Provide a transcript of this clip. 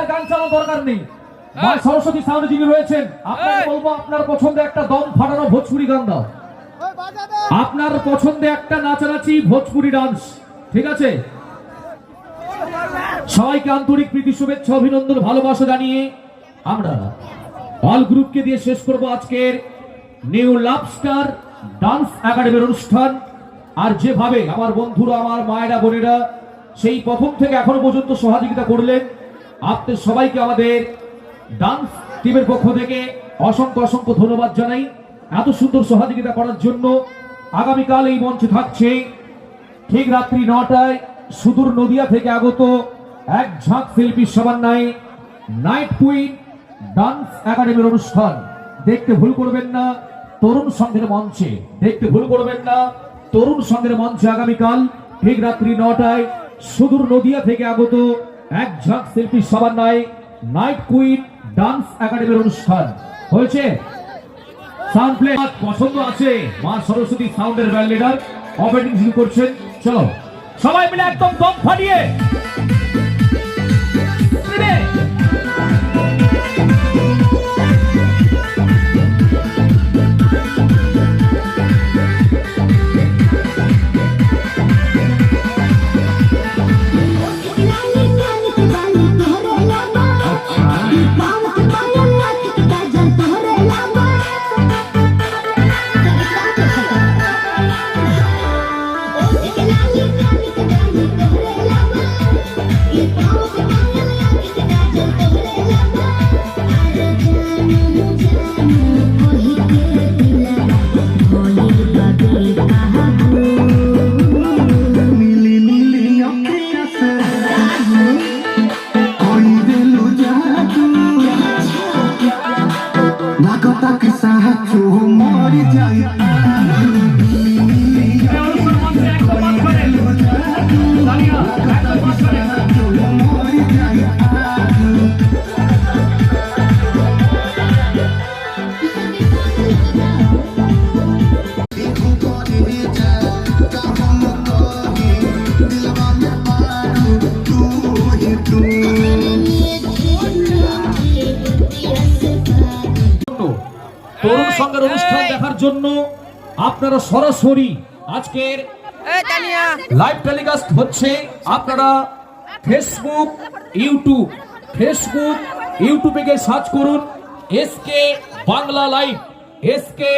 আর গান চালানোর দরকার নেই। মা সরস্বতী সাউন্ডে যিনি রয়েছেন, আপনাকে বলবো আপনার পছন্দে একটা দম ফাটানো ভোজপুরি গান দাও, আপনার পছন্দে একটা নাচানাচি ভোজপুরি ডান্স। ঠিক আছে, সবাইকে আন্তরিক প্রীতি শুভেচ্ছা অভিনন্দন ভালোবাসা জানিয়ে আমরা অল গ্রুপকে দিয়ে শেষ করব আজকের নিউ লাভ স্টার ডান্স একাডেমির অনুষ্ঠান। আর যেভাবে আমার বন্ধুরা, আমার মায়েরা, বোনেরা সেই প্রথম থেকে এখনো পর্যন্ত সহযোগিতা করলেন, আপনাদের সবাইকে আমাদের ডান্স টিমের পক্ষ থেকে অসংখ্য অসংখ্য ধন্যবাদ জানাই এত সুন্দর সহযোগিতা করার জন্য। আগামীকাল এই মঞ্চে থাকছে ঠিক রাত্রি 9টায় সুদূর নদিয়া থেকে আগত এক ঝাঁক শিল্পীর সমন্বয়ে নাইট কুইন ডান্স একাডেমির অনুষ্ঠান। দেখতে ভুল করবেন না তরুণ সংঘের মঞ্চে, দেখতে ভুল করবেন না তরুণ সংঘের মঞ্চে আগামীকাল ঠিক রাত্রি 9টায় সুদূর নদিয়া থেকে আগত এক ঝাঁক শিল্পীর সমন্বয়ে নাইট কুইন ডান্স একাডেমির অনুষ্ঠান হয়েছে। সাউন্ড প্লে পছন্দ আছে, মা সরস্বতী সাউন্ডের ব্যান্ড লিডার অপারেটিং শুরু করছেন। চলো সবাই মিলে একদম দম ফাটিয়ে তরুণ সংঘের অনুষ্ঠান দেখার জন্য আপনারা সরাসরি আজকের লাইভ টেলিকাস্ট হচ্ছে। আপনারা ইউটিউবে গিয়ে সার্চ করুন এসকে বাংলা লাইভ। এসকে